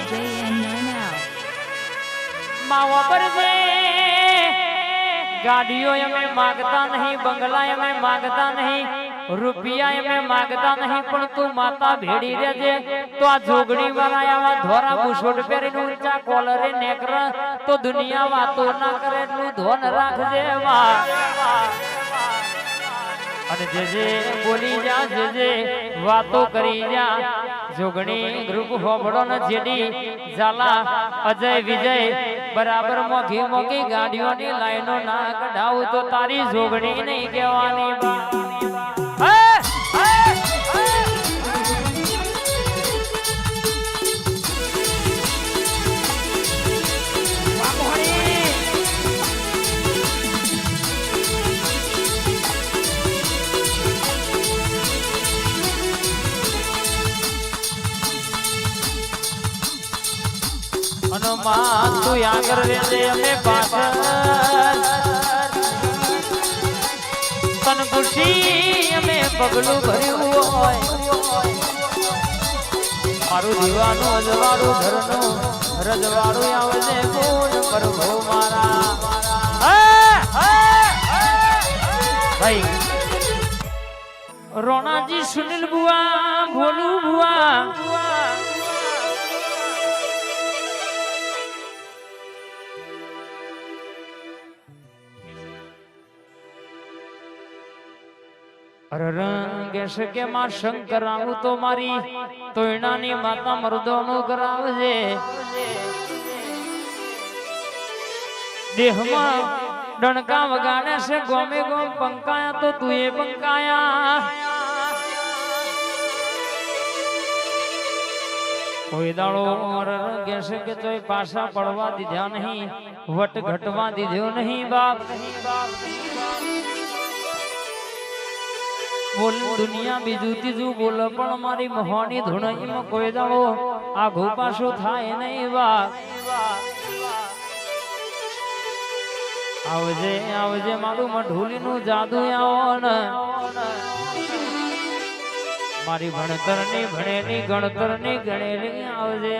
JN9 now. માવા પર જે ગાડીઓ અમે માગતા નહીં, બંગલા અમે માગતા નહીં, રૂપિયા અમે માગતા નહીં, પણ તું માતા ભેડી રહેજે તો આ જોગણી વાળા આવા ધોરા બુશોટ પહેરીને ઊંચા કોલરે નેકર તો દુનિયા વાતો ના કરે એટલું ધોન રાખજે અને જે બોલી જા જે વાતો કરી જા જોગણી ગ્રુપ હોબડો ને જેડી ઝાલા અજય વિજય બરાબર મોઘી મોઘી ગાડીઓની લાઈનો ના કઢાવું તો તારી જોગણી નહીં કહેવાની તું આગળ રહેજે અમે પાછળ તન ખુશી અમે પગલું ભર્યું હોય મારું દીવાનું અજવાળું ઘરનું રજવાડું આવજે બોલ પ્રભુ મારા ભાઈ રોણાજી સુનિલ બુઆ ભોલું બુઆ રંગેશ કે માં શંકર આવું તો મારી તોયણાની માતા મરદોનું કરાવજે દેહમાં ડણકા વગાડે છે ગોમે ગોમ પંકાયા તો તું એ પંકાયા કોઈ દાડો રંગેશ કે તોય પાછા પડવા દીધા નહીં વટ ઘટવા દીધો નહીં બાપ બોલ દુનિયા બીજું ત્રીજું બોલ પણ મારી મહોની ધૂણમાં કોઈ દાડો આઘુ પાછું થાય નહીં વા આવજે આવજે મારું મઢુલીનું જાદુ આવો ને મારી ભણતરની ભણેલી ગણતરની ગણેલી આવજે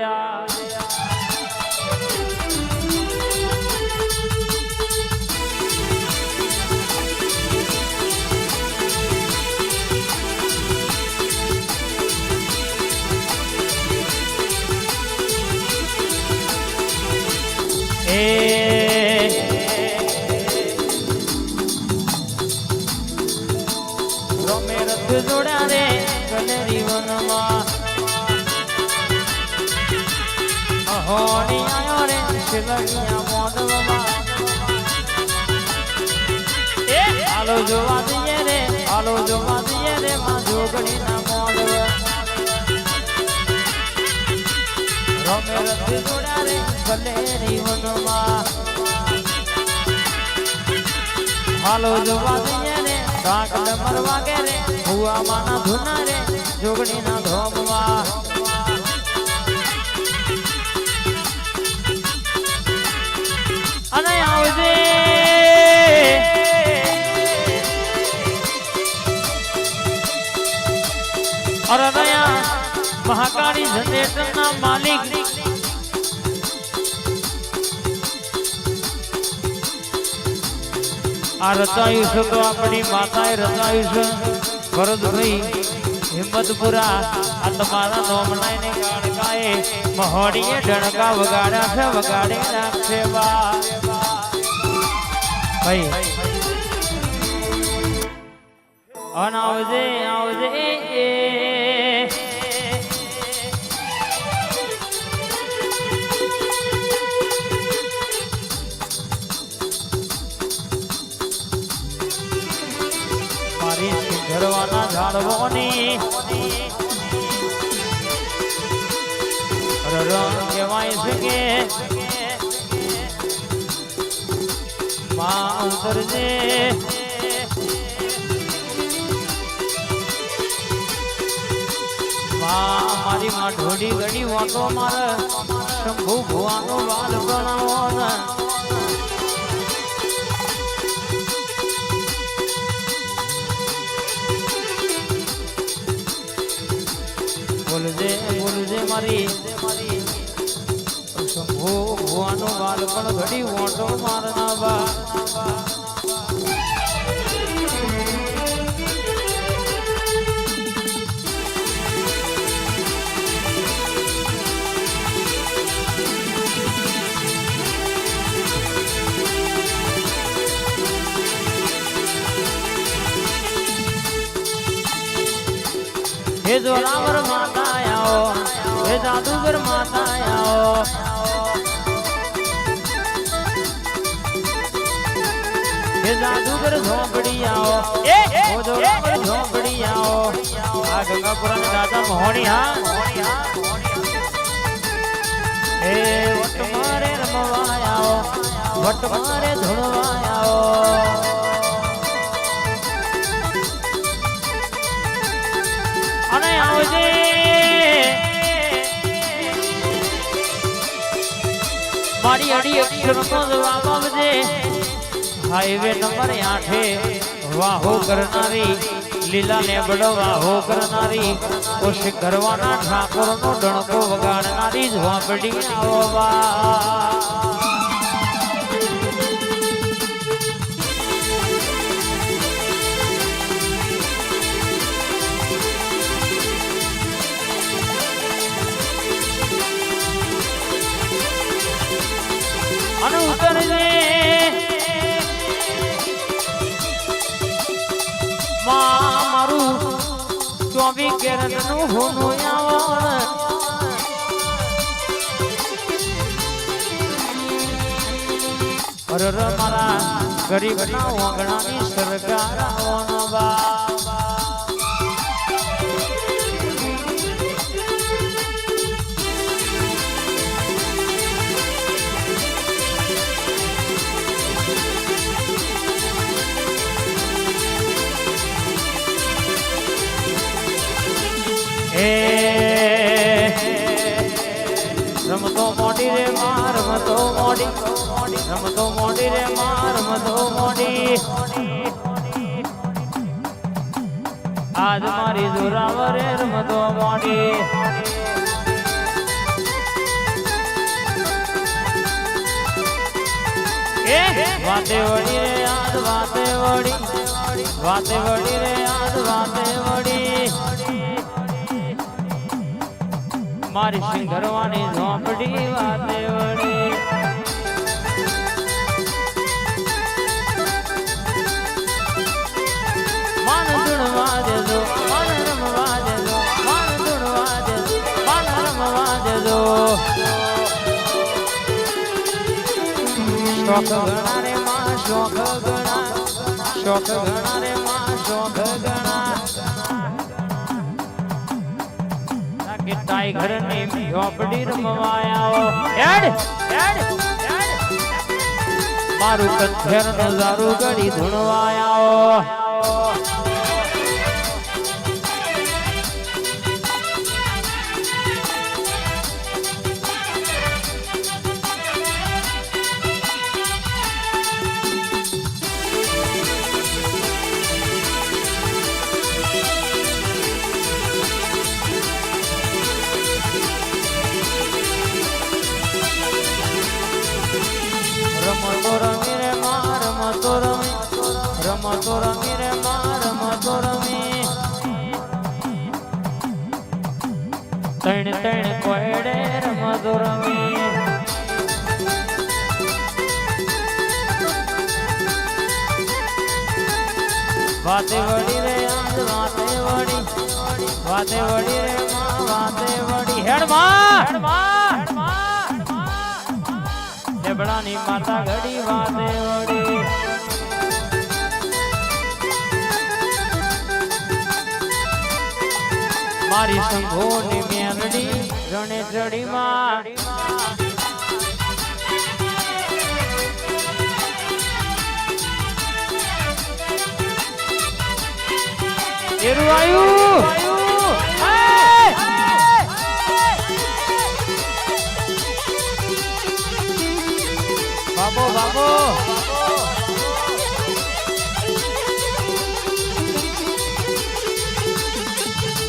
જોડ્યા રે કનેરી વનમાં અહોણી આયો રે શિલગિયા મોદવમાં હાલો જોવા દઈએ રે હાલો જોવા દઈએ રે માં જોગણીના મોદવ રમે રથ જોડ્યા રે કનેરી વનમાં હાલો જોવા દઈએ રે કાકડ મરવા કે રે ભુવા માના ધુના રે જોગણી ના ધોમવા અને આવજે અરે દયા મહાકાળી જનરેટર ના માલિક આ રચાયું છે તો આપણી માતાએ રચાયું છે ભરતભાઈ હિંમતપુરા આ તમારા નોમનાઈને ગાડકાએ મહોડીએ ડણકા વગાડ્યા છે વગાડી નાખશે બા ભાઈ અન આવજે આવજે ઘરવાના ઝાડવોની રંગ કહેવાય છે કે માં ઉતરજે મારી માં ઢોડી ગડી વાતો મારે શંભુ ભુવાનો વાલ ગણાવો ને બોલજે બોલજે મારી ભુવાનો વાલ પણ ઘડી ઓટો મારના બા हे जोरावर माता आओ हे जादूगर माता आओ हे जादूगर झोंपड़ी आओ ओ जोरावर झोंपड़ी आओ आ गंगापुरा में दादा मोहनी हाँ हे वट मारे रमवा आओ वट मारे धुणवा आओ અને આવજે મારી અડી અક્ષરનો જવાબ આવજે હાઈવે નંબર 8 વાહો કરનારી લીલા ને બડો વાહો કરનારી કોશિક કરવાના ઠાકોરનો ડણકો વગાડનારી ઝોપડી આવવા અને ઉતરજે મારું 24 કેરેટનું હોનું આવણ અરર મારા ગરીબના ઓગણાની સરકાર આવણ બા રમતો મોડી રે માર રમતો મોડી રમતો મોડી રે માર રમતો મોડી આજ મારી જોરાવરે રમતો મોડી વાતે વળી રે આજ વાતે વળી રે આજ વાતે વળી મારી સિંગરવાની ઝોપડી વાતે વળી માન ધૂણવા દેજો માન રમવા દેજો માન ધૂણવા દેજો માન રમવા દેજો શોખ ગણા રે માં શોખ ગણા રે માં શોખ ગણા ટાઈગર ની ઝોપડી રમવાયા હેડ મારું કથેર નજારું ગળી ધૂણવાયા રમતો રમી રે માં રમતો રમી તણ કોયડે રમતો રમી વાતે વળી રે આજ વાતે વળી રે માં વાતે વળી હેડ માં લેબડાની માતા ઘડી વાતે વળી મારી સંઘોની મેલડી રણે ચડીમાં એરું આયું બાબો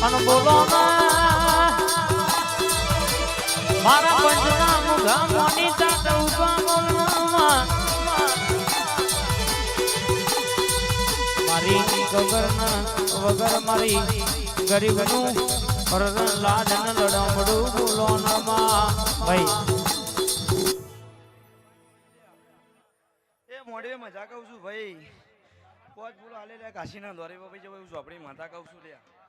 અને બોલો મારા પંચના મુઘા મોની તાતવ બોલવામાં મારી ગગર વગર મારી ગરીબનું લાડન લડમડું બોલોનમાં ભાઈ એ મોડે મજા કહું છું ભાઈ પોચ બોલો હાલે લે કાશીના દોરે ભાઈ જવાય છું આપણી માતા કહું છું લ્યા